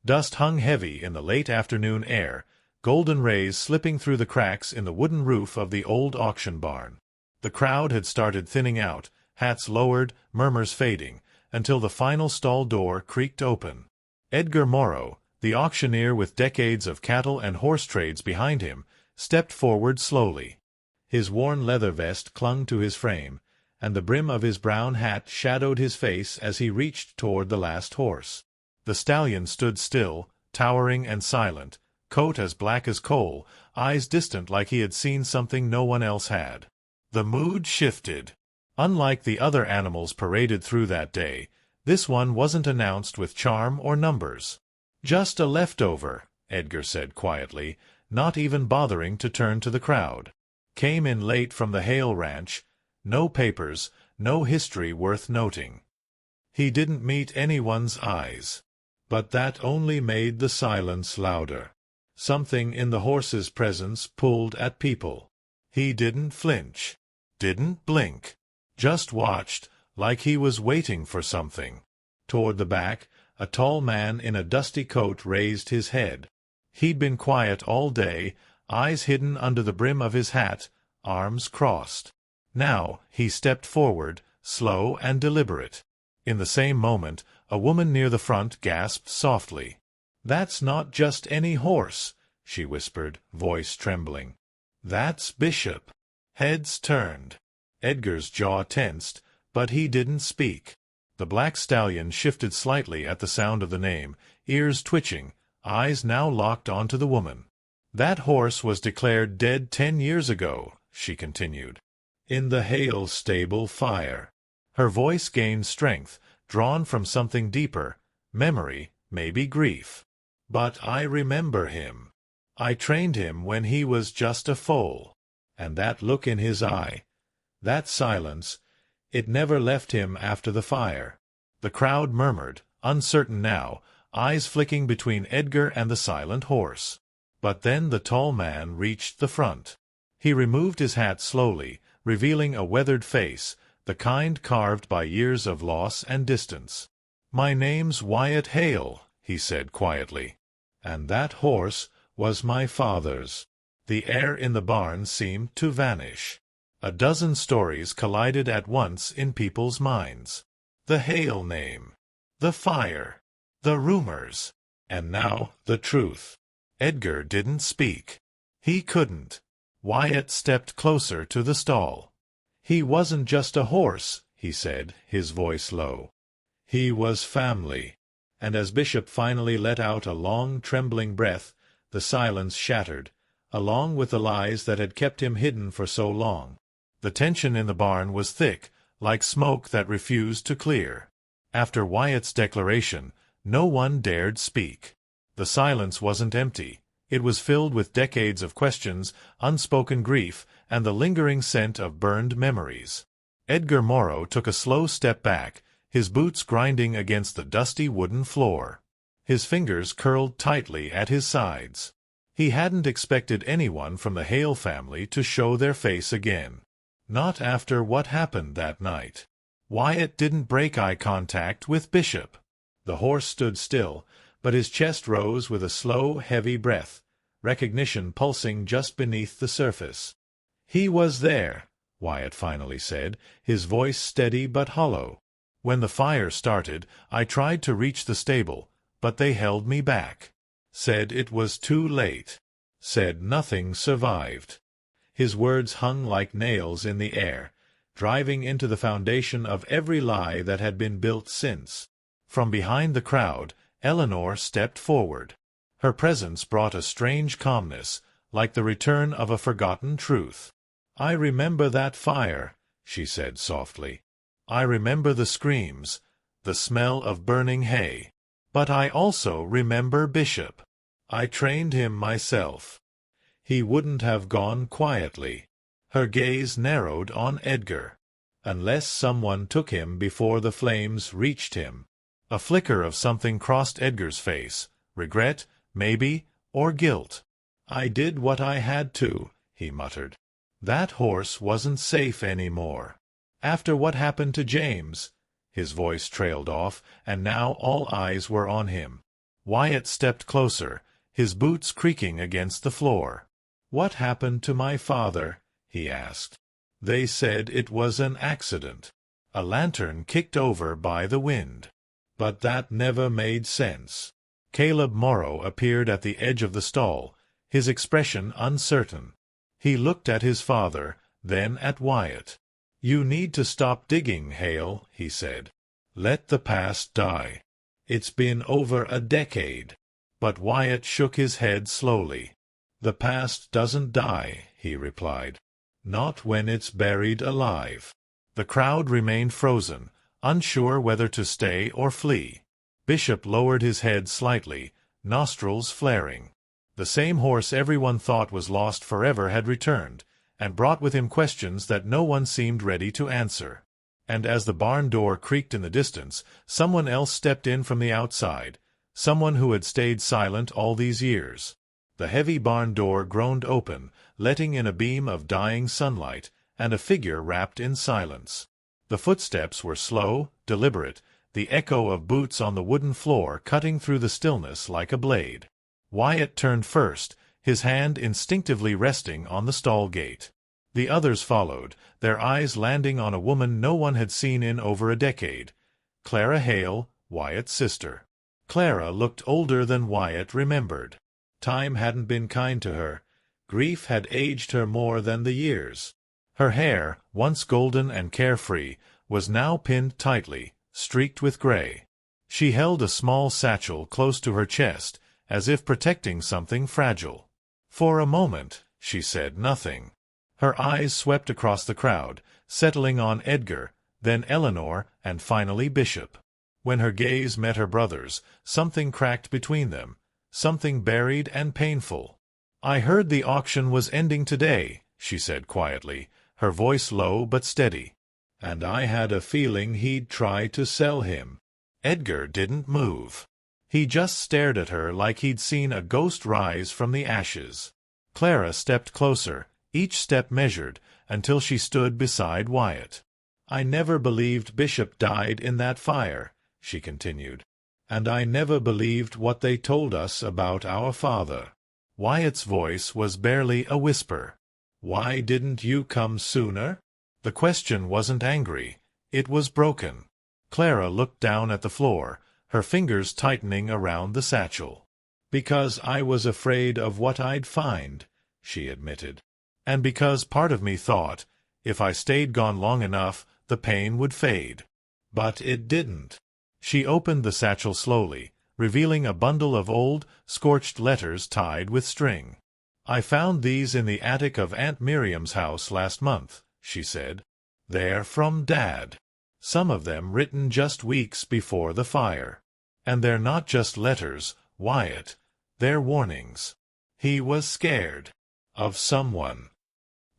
Dust hung heavy in the late afternoon air, golden rays slipping through the cracks in the wooden roof of the old auction barn. The crowd had started thinning out, hats lowered, murmurs fading, until the final stall door creaked open. Edgar Morrow, the auctioneer with decades of cattle and horse trades behind him, stepped forward slowly. His worn leather vest clung to his frame, and the brim of his brown hat shadowed his face as he reached toward the last horse. The stallion stood still, towering and silent, coat as black as coal, eyes distant like he had seen something no one else had. The mood shifted. Unlike the other animals paraded through that day, this one wasn't announced with charm or numbers. "Just a leftover," Edgar said quietly, not even bothering to turn to the crowd. "Came in late from the Hale ranch. No papers, no history worth noting." He didn't meet anyone's eyes. But that only made the silence louder. Something in the horse's presence pulled at people. He didn't flinch, didn't blink, just watched, like he was waiting for something. Toward the back, a tall man in a dusty coat raised his head. He'd been quiet all day, eyes hidden under the brim of his hat, arms crossed. Now he stepped forward, slow and deliberate. In the same moment, a woman near the front gasped softly. "That's not just any horse," she whispered, voice trembling. "That's Bishop." Heads turned. Edgar's jaw tensed, but he didn't speak. The black stallion shifted slightly at the sound of the name, ears twitching, eyes now locked onto the woman. "That horse was declared dead 10 years ago," she continued. "In the Hale stable fire." Her voice gained strength, drawn from something deeper, memory, maybe grief. "But I remember him. I trained him when he was just a foal." And that look in his eye, that silence, it never left him after the fire. The crowd murmured, uncertain now, eyes flicking between Edgar and the silent horse. But then the tall man reached the front. He removed his hat slowly, revealing a weathered face, the kind carved by years of loss and distance. "My name's Wyatt Hale," he said quietly. "And that horse was my father's." The air in the barn seemed to vanish. A dozen stories collided at once in people's minds. The Hale name, the fire, the rumors, and now the truth. Edgar didn't speak. He couldn't. Wyatt stepped closer to the stall. "He wasn't just a horse," he said, his voice low. "He was family." And as Bishop finally let out a long, trembling breath, the silence shattered, along with the lies that had kept him hidden for so long. The tension in the barn was thick, like smoke that refused to clear. After Wyatt's declaration, no one dared speak. The silence wasn't empty. It was filled with decades of questions, unspoken grief, and the lingering scent of burned memories. Edgar Morrow took a slow step back, his boots grinding against the dusty wooden floor. His fingers curled tightly at his sides. He hadn't expected anyone from the Hale family to show their face again. Not after what happened that night. Wyatt didn't break eye contact with Bishop. The horse stood still, but his chest rose with a slow, heavy breath, recognition pulsing just beneath the surface. "He was there," Wyatt finally said, his voice steady but hollow. "When the fire started, I tried to reach the stable, but they held me back. Said it was too late. Said nothing survived." His words hung like nails in the air, driving into the foundation of every lie that had been built since. From behind the crowd, Eleanor stepped forward. Her presence brought a strange calmness, like the return of a forgotten truth. "I remember that fire," she said softly. "I remember the screams, the smell of burning hay. But I also remember Bishop. I trained him myself. He wouldn't have gone quietly." Her gaze narrowed on Edgar. "Unless someone took him before the flames reached him." A flicker of something crossed Edgar's face, regret, maybe, or guilt. "I did what I had to," he muttered. "That horse wasn't safe anymore. After what happened to James." His voice trailed off, and now all eyes were on him. Wyatt stepped closer, his boots creaking against the floor. "What happened to my father?" he asked. "They said it was an accident. A lantern kicked over by the wind. But that never made sense." Caleb Morrow appeared at the edge of the stall, his expression uncertain. He looked at his father, then at Wyatt. "You need to stop digging, Hale," he said. "Let the past die. It's been over a decade." But Wyatt shook his head slowly. "The past doesn't die," he replied. "Not when it's buried alive." The crowd remained frozen, unsure whether to stay or flee. Bishop lowered his head slightly, nostrils flaring. The same horse everyone thought was lost forever had returned, and brought with him questions that no one seemed ready to answer. And as the barn door creaked in the distance, someone else stepped in from the outside, someone who had stayed silent all these years. The heavy barn door groaned open, letting in a beam of dying sunlight, and a figure wrapped in silence. The footsteps were slow, deliberate, the echo of boots on the wooden floor cutting through the stillness like a blade. Wyatt turned first, his hand instinctively resting on the stall gate. The others followed, their eyes landing on a woman no one had seen in over a decade. Clara Hale, Wyatt's sister. Clara looked older than Wyatt remembered. Time hadn't been kind to her. Grief had aged her more than the years. Her hair, once golden and carefree, was now pinned tightly, streaked with gray. She held a small satchel close to her chest, as if protecting something fragile. For a moment, she said nothing. Her eyes swept across the crowd, settling on Edgar, then Eleanor, and finally Bishop. When her gaze met her brother's, something cracked between them, something buried and painful. "I heard the auction was ending today," she said quietly, her voice low but steady. "And I had a feeling he'd try to sell him." Edgar didn't move. He just stared at her like he'd seen a ghost rise from the ashes. Clara stepped closer, each step measured, until she stood beside Wyatt. "I never believed Bishop died in that fire," she continued. "And I never believed what they told us about our father." Wyatt's voice was barely a whisper. "Why didn't you come sooner?" The question wasn't angry. It was broken. Clara looked down at the floor, her fingers tightening around the satchel. "Because I was afraid of what I'd find," she admitted. "And because part of me thought, if I stayed gone long enough, the pain would fade. But it didn't." She opened the satchel slowly, revealing a bundle of old, scorched letters tied with string. "I found these in the attic of Aunt Miriam's house last month," she said. "They're from Dad. Some of them written just weeks before the fire. And they're not just letters, Wyatt. They're warnings. He was scared. Of someone."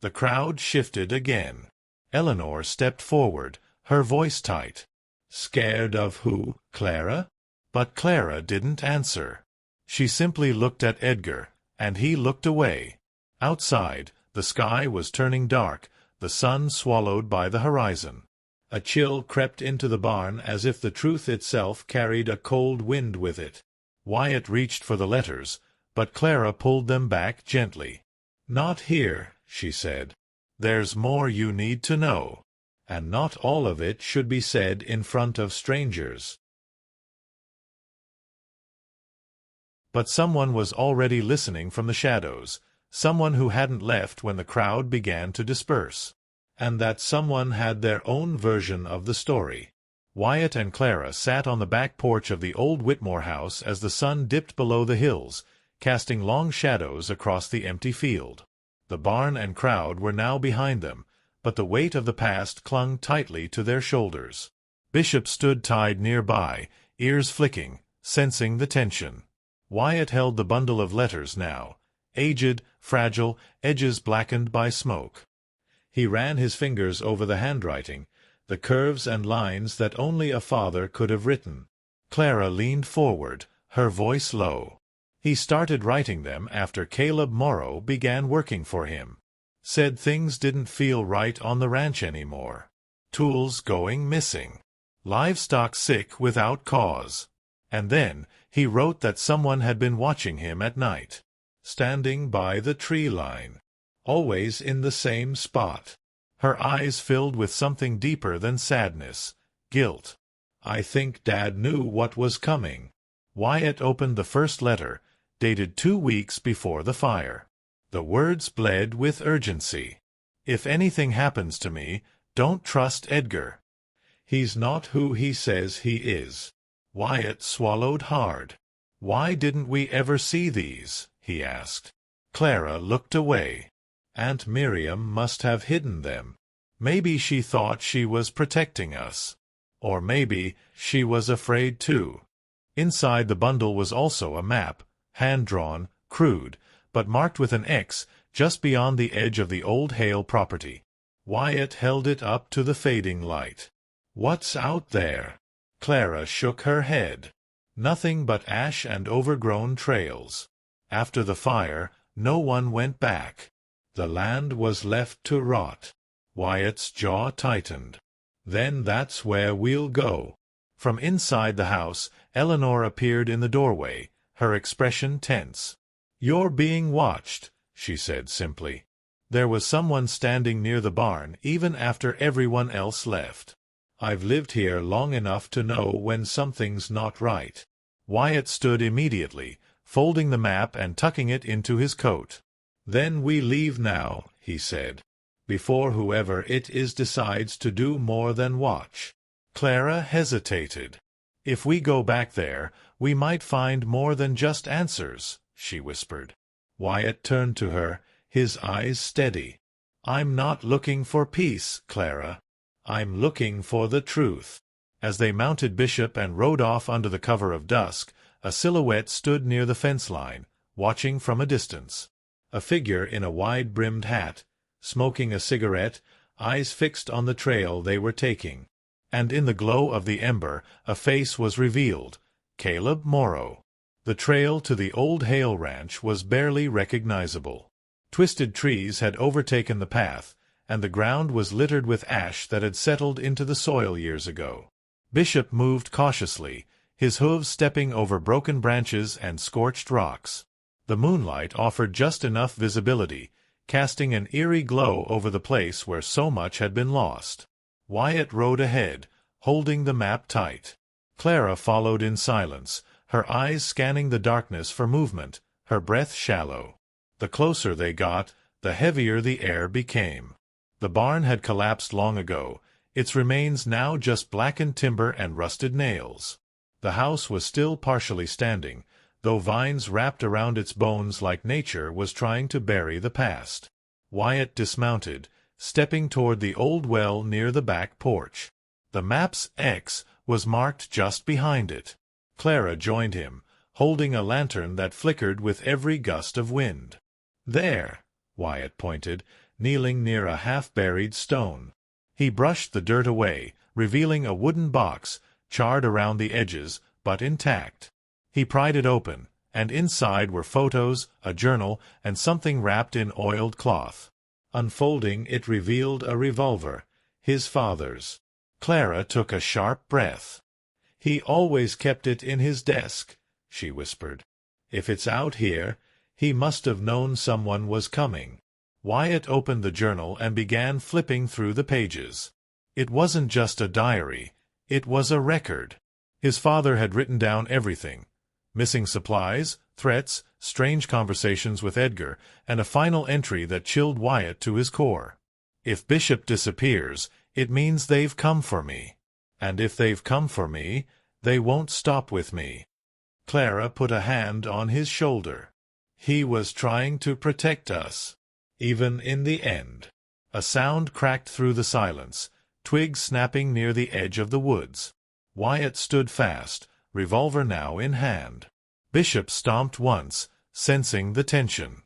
The crowd shifted again. Eleanor stepped forward, her voice tight. "Scared of who, Clara?" But Clara didn't answer. She simply looked at Edgar, and he looked away. Outside, the sky was turning dark, the sun swallowed by the horizon. A chill crept into the barn as if the truth itself carried a cold wind with it. Wyatt reached for the letters, but Clara pulled them back gently. "Not here," she said. "There's more you need to know. And not all of it should be said in front of strangers." But someone was already listening from the shadows, someone who hadn't left when the crowd began to disperse. And that someone had their own version of the story. Wyatt and Clara sat on the back porch of the old Whitmore house as the sun dipped below the hills, casting long shadows across the empty field. The barn and crowd were now behind them, but the weight of the past clung tightly to their shoulders. Bishop stood tied nearby, ears flicking, sensing the tension. Wyatt held the bundle of letters now, aged, fragile, edges blackened by smoke. He ran his fingers over the handwriting, the curves and lines that only a father could have written. Clara leaned forward, her voice low. He started writing them after Caleb Morrow began working for him. Said things didn't feel right on the ranch anymore. Tools going missing. Livestock sick without cause. And then He wrote that someone had been watching him at night, standing by the tree line, always in the same spot. Her eyes filled with something deeper than sadness, guilt. I think Dad knew what was coming. Wyatt opened the first letter, dated 2 weeks before the fire. The words bled with urgency. If anything happens to me, don't trust Edgar. He's not who he says he is. Wyatt swallowed hard. Why didn't we ever see these? He asked. Clara looked away. Aunt Miriam must have hidden them. Maybe she thought she was protecting us. Or maybe she was afraid too. Inside the bundle was also a map, hand-drawn, crude, but marked with an X just beyond the edge of the old Hale property. Wyatt held it up to the fading light. What's out there? Clara shook her head. Nothing but ash and overgrown trails. After the fire, no one went back. The land was left to rot. Wyatt's jaw tightened. Then that's where we'll go. From inside the house, Eleanor appeared in the doorway, her expression tense. You're being watched, she said simply. There was someone standing near the barn even after everyone else left. I've lived here long enough to know when something's not right. Wyatt stood immediately, folding the map and tucking it into his coat. Then we leave now, he said, before whoever it is decides to do more than watch. Clara hesitated. If we go back there, we might find more than just answers, she whispered. Wyatt turned to her, his eyes steady. I'm not looking for peace, Clara. I'm looking for the truth. As they mounted Bishop and rode off under the cover of dusk, a silhouette stood near the fence line, watching from a distance. A figure in a wide-brimmed hat, smoking a cigarette, eyes fixed on the trail they were taking. And in the glow of the ember, a face was revealed, Caleb Morrow. The trail to the old Hale ranch was barely recognizable. Twisted trees had overtaken the path, and the ground was littered with ash that had settled into the soil years ago. Bishop moved cautiously, his hooves stepping over broken branches and scorched rocks. The moonlight offered just enough visibility, casting an eerie glow over the place where so much had been lost. Wyatt rode ahead, holding the map tight. Clara followed in silence, her eyes scanning the darkness for movement, her breath shallow. The closer they got, the heavier the air became. The barn had collapsed long ago, its remains now just blackened timber and rusted nails. The house was still partially standing, though vines wrapped around its bones like nature was trying to bury the past. Wyatt dismounted, stepping toward the old well near the back porch. The map's X was marked just behind it. Clara joined him, holding a lantern that flickered with every gust of wind. There, Wyatt pointed, kneeling near a half-buried stone. He brushed the dirt away, revealing a wooden box, charred around the edges, but intact. He pried it open, and inside were photos, a journal, and something wrapped in oiled cloth. Unfolding, it revealed a revolver, his father's. Clara took a sharp breath. He always kept it in his desk, she whispered. If it's out here, he must have known someone was coming. Wyatt opened the journal and began flipping through the pages. It wasn't just a diary, it was a record. His father had written down everything. Missing supplies, threats, strange conversations with Edgar, and a final entry that chilled Wyatt to his core. If Bishop disappears, it means they've come for me. And if they've come for me, they won't stop with me. Clara put a hand on his shoulder. He was trying to protect us. Even in the end. A sound cracked through the silence, twigs snapping near the edge of the woods. Wyatt stood fast, revolver now in hand. Bishop stomped once, sensing the tension.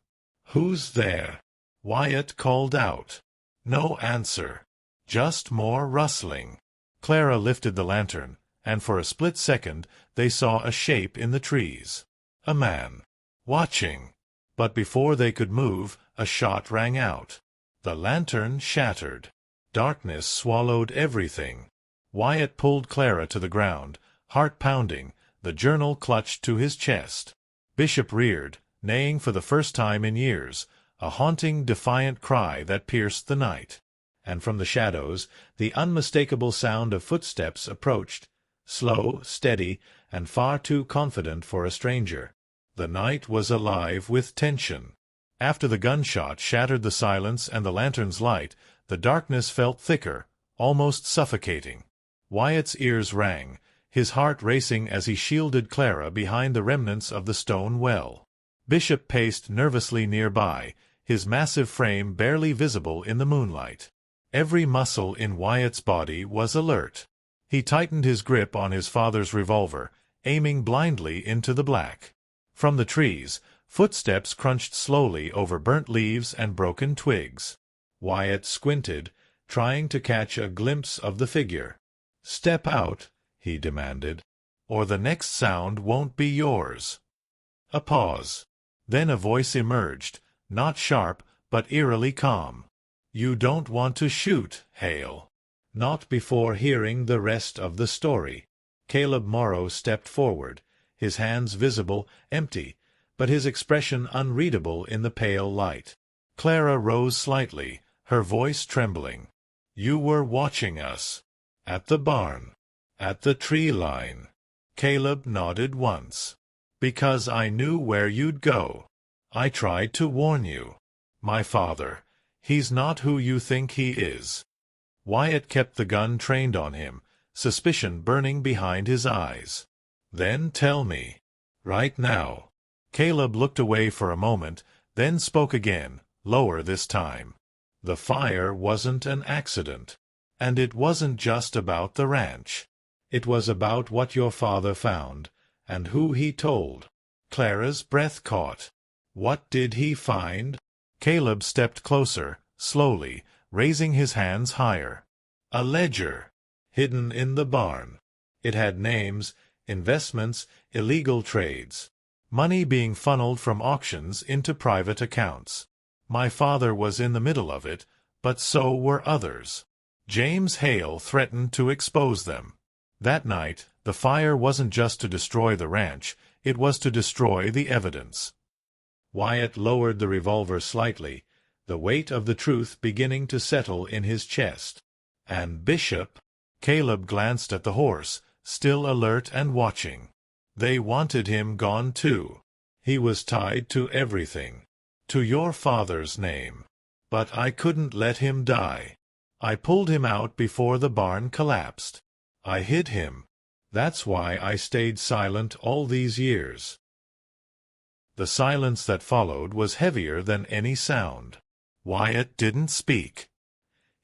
"Who's there?" Wyatt called out. No answer. Just more rustling. Clara lifted the lantern, and for a split second they saw a shape in the trees. A man. Watching. But before they could move, a shot rang out. The lantern shattered. Darkness swallowed everything. Wyatt pulled Clara to the ground, heart pounding, the journal clutched to his chest. Bishop reared, neighing for the first time in years, a haunting, defiant cry that pierced the night. And from the shadows, the unmistakable sound of footsteps approached, slow, steady, and far too confident for a stranger. The night was alive with tension. After the gunshot shattered the silence and the lantern's light, the darkness felt thicker, almost suffocating. Wyatt's ears rang, his heart racing as he shielded Clara behind the remnants of the stone well. Bishop paced nervously nearby, his massive frame barely visible in the moonlight. Every muscle in Wyatt's body was alert. He tightened his grip on his father's revolver, aiming blindly into the black. From the trees, footsteps crunched slowly over burnt leaves and broken twigs. Wyatt squinted, trying to catch a glimpse of the figure. "Step out," he demanded, "or the next sound won't be yours." A pause. Then a voice emerged, not sharp, but eerily calm. "You don't want to shoot, Hale." "Not before hearing the rest of the story." Caleb Morrow stepped forward, his hands visible, empty, but his expression unreadable in the pale light. Clara rose slightly, her voice trembling. "You were watching us. At the barn. At the tree line." Caleb nodded once. "Because I knew where you'd go. I tried to warn you. My father, he's not who you think he is." Wyatt kept the gun trained on him, suspicion burning behind his eyes. "Then tell me. Right now." Caleb looked away for a moment, then spoke again, lower this time. "The fire wasn't an accident. And it wasn't just about the ranch. It was about what your father found, and who he told." Clara's breath caught. "What did he find?" Caleb stepped closer, slowly, raising his hands higher. "A ledger, hidden in the barn. It had names, investments, illegal trades. Money being funneled from auctions into private accounts. My father was in the middle of it, but so were others. James Hale threatened to expose them. That night, the fire wasn't just to destroy the ranch, it was to destroy the evidence." Wyatt lowered the revolver slightly, the weight of the truth beginning to settle in his chest. "And Bishop?" Caleb glanced at the horse, still alert and watching. "They wanted him gone too. He was tied to everything. To your father's name. But I couldn't let him die. I pulled him out before the barn collapsed. I hid him. That's why I stayed silent all these years." The silence that followed was heavier than any sound. Wyatt didn't speak.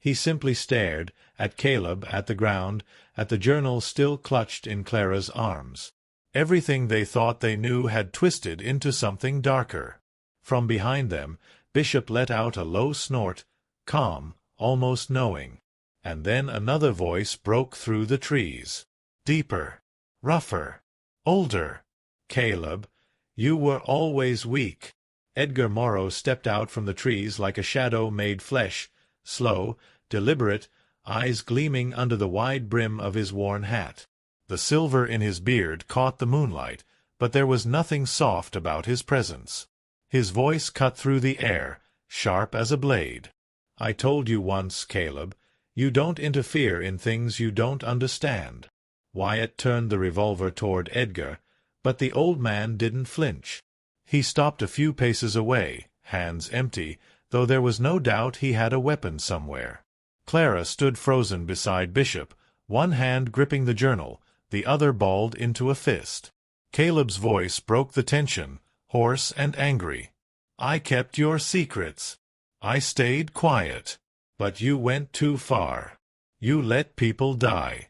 He simply stared, at Caleb, at the ground, at the journal still clutched in Clara's arms. Everything they thought they knew had twisted into something darker. From behind them, Bishop let out a low snort, calm, almost knowing. And then another voice broke through the trees. Deeper, rougher, older. "Caleb, you were always weak." Edgar Morrow stepped out from the trees like a shadow made flesh, slow, deliberate, eyes gleaming under the wide brim of his worn hat. The silver in his beard caught the moonlight, but there was nothing soft about his presence. His voice cut through the air, sharp as a blade. "I told you once, Caleb, you don't interfere in things you don't understand." Wyatt turned the revolver toward Edgar, but the old man didn't flinch. He stopped a few paces away, hands empty, though there was no doubt he had a weapon somewhere. Clara stood frozen beside Bishop, one hand gripping the journal, the other balled into a fist. Caleb's voice broke the tension, hoarse and angry. "I kept your secrets. I stayed quiet. But you went too far. You let people die."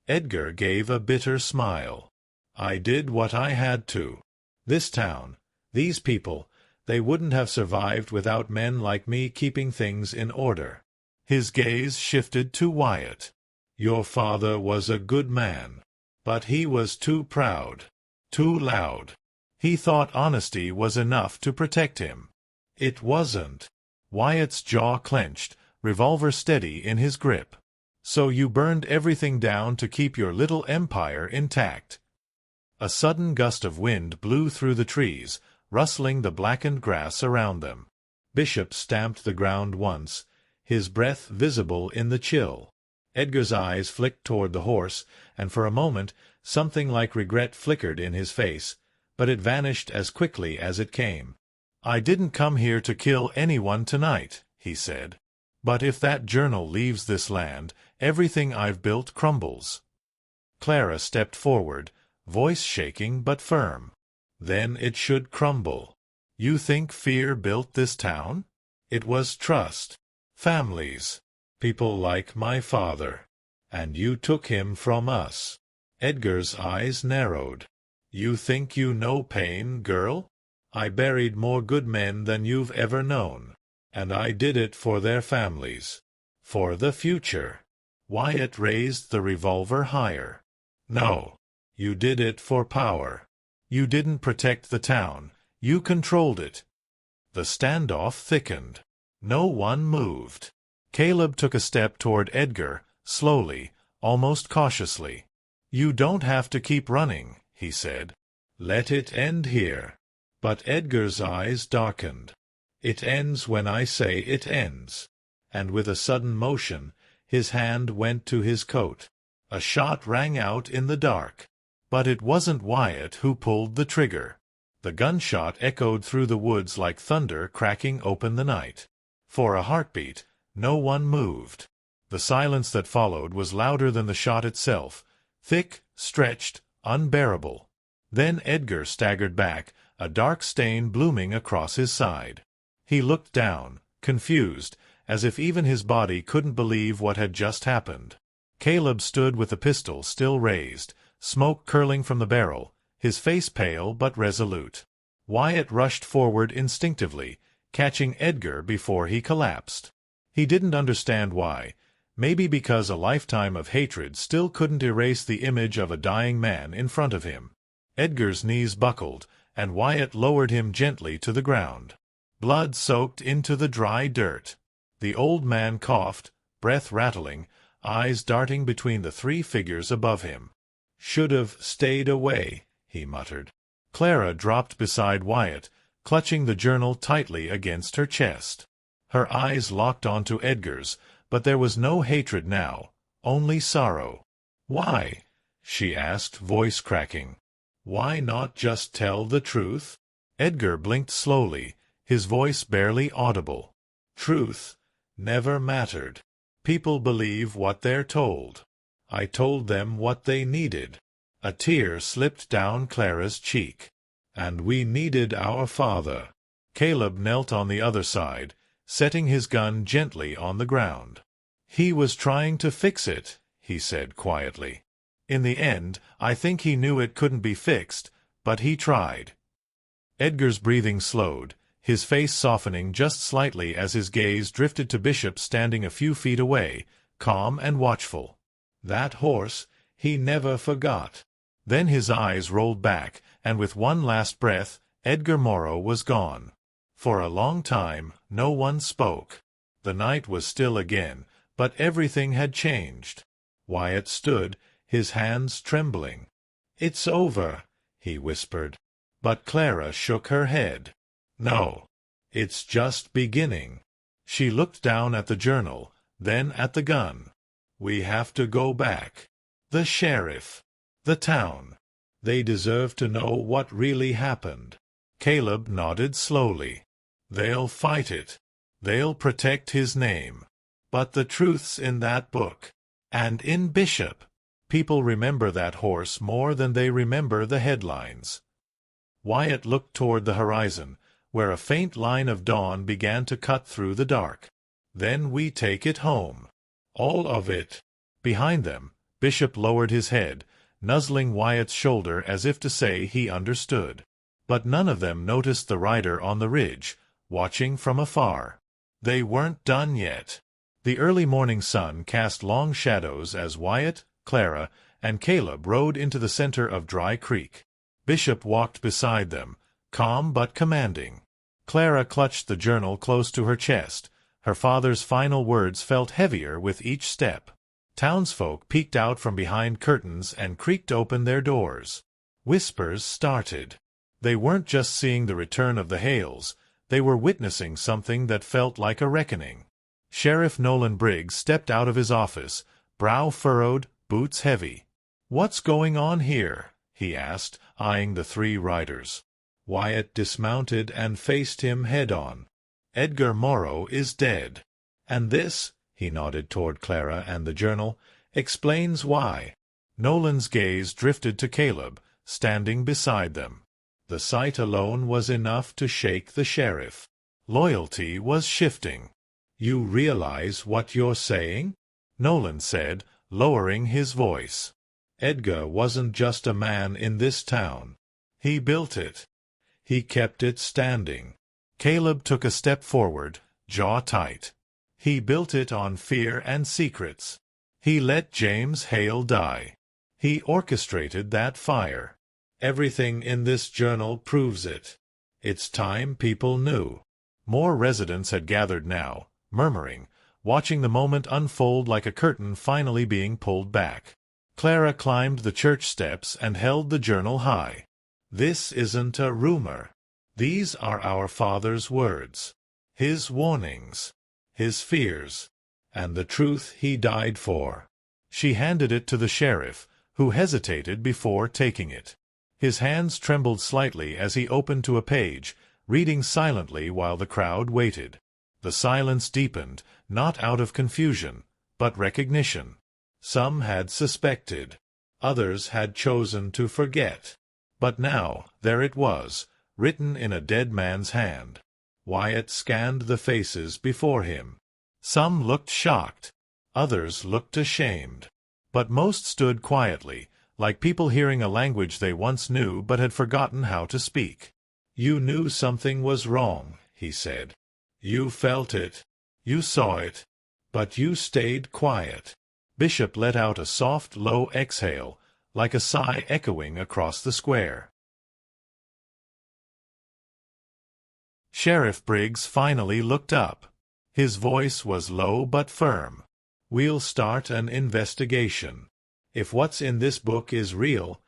Edgar gave a bitter smile. "I did what I had to. This town, these people, they wouldn't have survived without men like me keeping things in order." His gaze shifted to Wyatt. "Your father was a good man. But he was too proud. Too loud. He thought honesty was enough to protect him. It wasn't." Wyatt's jaw clenched, revolver steady in his grip. "So you burned everything down to keep your little empire intact." A sudden gust of wind blew through the trees, rustling the blackened grass around them. Bishop stamped the ground once, his breath visible in the chill. Edgar's eyes flicked toward the horse, and for a moment something like regret flickered in his face, but it vanished as quickly as it came. "I didn't come here to kill anyone tonight," he said. "But if that journal leaves this land, everything I've built crumbles." Clara stepped forward, voice shaking but firm. "Then it should crumble. You think fear built this town? It was trust. Families. People like my father. And you took him from us." Edgar's eyes narrowed. "You think you know pain, girl? I buried more good men than you've ever known. And I did it for their families. For the future." Wyatt raised the revolver higher. "No. You did it for power. You didn't protect the town. You controlled it." The standoff thickened. No one moved. Caleb took a step toward Edgar, slowly, almost cautiously. "You don't have to keep running," he said. "Let it end here." But Edgar's eyes darkened. "It ends when I say it ends." And with a sudden motion, his hand went to his coat. A shot rang out in the dark. But it wasn't Wyatt who pulled the trigger. The gunshot echoed through the woods like thunder cracking open the night. For a heartbeat, no one moved. The silence that followed was louder than the shot itself, thick, stretched, unbearable. Then Edgar staggered back, a dark stain blooming across his side. He looked down, confused, as if even his body couldn't believe what had just happened. Caleb stood with the pistol still raised, smoke curling from the barrel, his face pale but resolute. Wyatt rushed forward instinctively, catching Edgar before he collapsed. He didn't understand why, maybe because a lifetime of hatred still couldn't erase the image of a dying man in front of him. Edgar's knees buckled, and Wyatt lowered him gently to the ground. Blood soaked into the dry dirt. The old man coughed, breath rattling, eyes darting between the three figures above him. "Should have stayed away," he muttered. Clara dropped beside Wyatt, clutching the journal tightly against her chest. Her eyes locked onto Edgar's, but there was no hatred now, only sorrow. "Why?" she asked, voice cracking. "Why not just tell the truth?" Edgar blinked slowly, his voice barely audible. "Truth never mattered. People believe what they're told. I told them what they needed." A tear slipped down Clara's cheek. "And we needed our father." Caleb knelt on the other side, setting his gun gently on the ground. "He was trying to fix it," he said quietly. "In the end, I think he knew it couldn't be fixed, but he tried." Edgar's breathing slowed, his face softening just slightly as his gaze drifted to Bishop standing a few feet away, calm and watchful. That horse, he never forgot. Then his eyes rolled back, and with one last breath, Edgar Morrow was gone. For a long time, no one spoke. The night was still again, but everything had changed. Wyatt stood, his hands trembling. "It's over," he whispered. But Clara shook her head. "No, it's just beginning." She looked down at the journal, then at the gun. "We have to go back. The sheriff. The town. They deserve to know what really happened." Caleb nodded slowly. "They'll fight it. They'll protect his name. But the truth's in that book. And in Bishop. People remember that horse more than they remember the headlines." Wyatt looked toward the horizon, where a faint line of dawn began to cut through the dark. "Then we take it home. All of it." Behind them, Bishop lowered his head, nuzzling Wyatt's shoulder as if to say he understood. But none of them noticed the rider on the ridge, watching from afar. They weren't done yet. The early morning sun cast long shadows as Wyatt, Clara, and Caleb rode into the center of Dry Creek. Bishop walked beside them, calm but commanding. Clara clutched the journal close to her chest. Her father's final words felt heavier with each step. Townsfolk peeked out from behind curtains and creaked open their doors. Whispers started. They weren't just seeing the return of the Hales, they were witnessing something that felt like a reckoning. Sheriff Nolan Briggs stepped out of his office, brow furrowed, boots heavy. "What's going on here?" he asked, eyeing the three riders. Wyatt dismounted and faced him head-on. "Edgar Morrow is dead. And this," he nodded toward Clara and the journal, "explains why." Nolan's gaze drifted to Caleb, standing beside them. The sight alone was enough to shake the sheriff. Loyalty was shifting. "You realize what you're saying?" Nolan said, lowering his voice. "Edgar wasn't just a man in this town. He built it. He kept it standing." Caleb took a step forward, jaw tight. "He built it on fear and secrets. He let James Hale die. He orchestrated that fire. Everything in this journal proves it. It's time people knew." More residents had gathered now, murmuring, watching the moment unfold like a curtain finally being pulled back. Clara climbed the church steps and held the journal high. "This isn't a rumor. These are our father's words. His warnings. His fears. And the truth he died for." She handed it to the sheriff, who hesitated before taking it. His hands trembled slightly as he opened to a page, reading silently while the crowd waited. The silence deepened, not out of confusion, but recognition. Some had suspected. Others had chosen to forget. But now, there it was, written in a dead man's hand. Wyatt scanned the faces before him. Some looked shocked. Others looked ashamed. But most stood quietly, like people hearing a language they once knew but had forgotten how to speak. "You knew something was wrong," he said. "You felt it. You saw it. But you stayed quiet." Bishop let out a soft, low exhale, like a sigh echoing across the square. Sheriff Briggs finally looked up. His voice was low but firm. "We'll start an investigation. If what's in this book is real,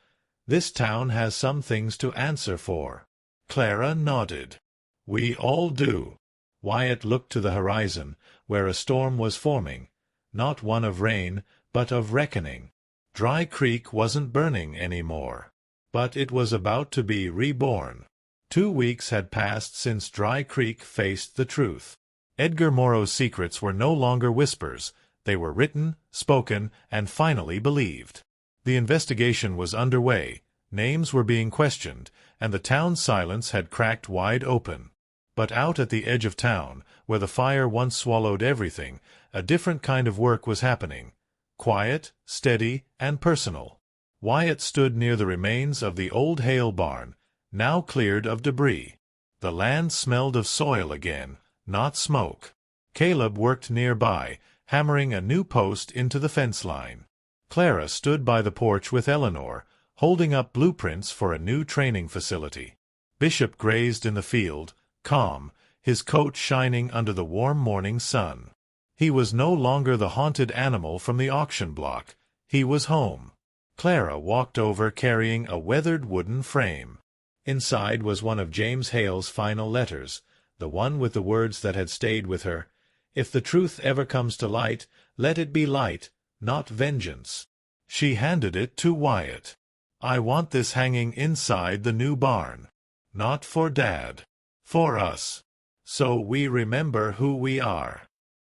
this town has some things to answer for." Clara nodded. "We all do." Wyatt looked to the horizon, where a storm was forming, not one of rain, but of reckoning. Dry Creek wasn't burning anymore, but it was about to be reborn. 2 weeks had passed since Dry Creek faced the truth. Edgar Morrow's secrets were no longer whispers. They were written, spoken, and finally believed. The investigation was underway, names were being questioned, and the town's silence had cracked wide open. But out at the edge of town, where the fire once swallowed everything, a different kind of work was happening. Quiet, steady, and personal. Wyatt stood near the remains of the old Hale barn, now cleared of debris. The land smelled of soil again, not smoke. Caleb worked nearby, hammering a new post into the fence line. Clara stood by the porch with Eleanor, holding up blueprints for a new training facility. Bishop grazed in the field, calm, his coat shining under the warm morning sun. He was no longer the haunted animal from the auction block. He was home. Clara walked over carrying a weathered wooden frame. Inside was one of James Hale's final letters, the one with the words that had stayed with her. "If the truth ever comes to light, let it be light, not vengeance." She handed it to Wyatt. "I want this hanging inside the new barn. Not for Dad. For us. So we remember who we are."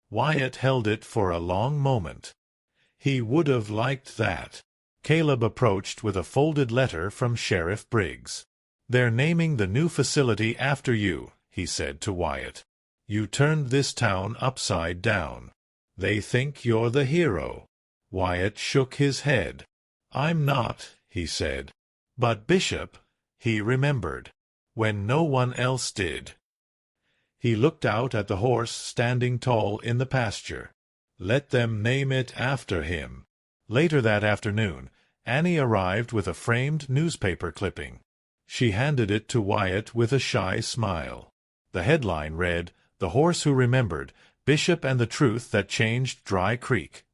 Wyatt held it for a long moment. He would have liked that. Caleb approached with a folded letter from Sheriff Briggs. "They're naming the new facility after you," he said to Wyatt. "You turned this town upside down. They think you're the hero." Wyatt shook his head. "I'm not," he said. "But Bishop," he remembered, "when no one else did." He looked out at the horse standing tall in the pasture. "Let them name it after him." Later that afternoon, Annie arrived with a framed newspaper clipping. She handed it to Wyatt with a shy smile. The headline read, "The Horse Who Remembered, Bishop and the Truth That Changed Dry Creek."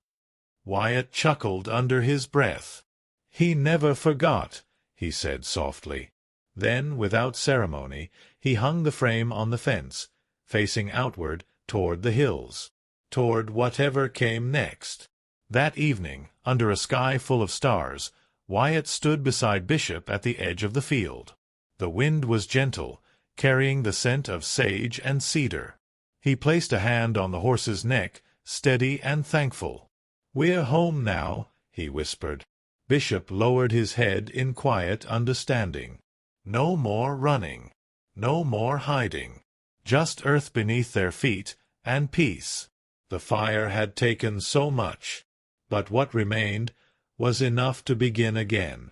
Wyatt chuckled under his breath. He never forgot, he said softly. Then, without ceremony, he hung the frame on the fence, facing outward toward the hills, toward whatever came next. That evening, under a sky full of stars, Wyatt stood beside Bishop at the edge of the field. The wind was gentle, carrying the scent of sage and cedar. He placed a hand on the horse's neck, steady and thankful. "We're home now," he whispered. Bishop lowered his head in quiet understanding. No more running. No more hiding. Just earth beneath their feet, and peace. The fire had taken so much, but what remained was enough to begin again.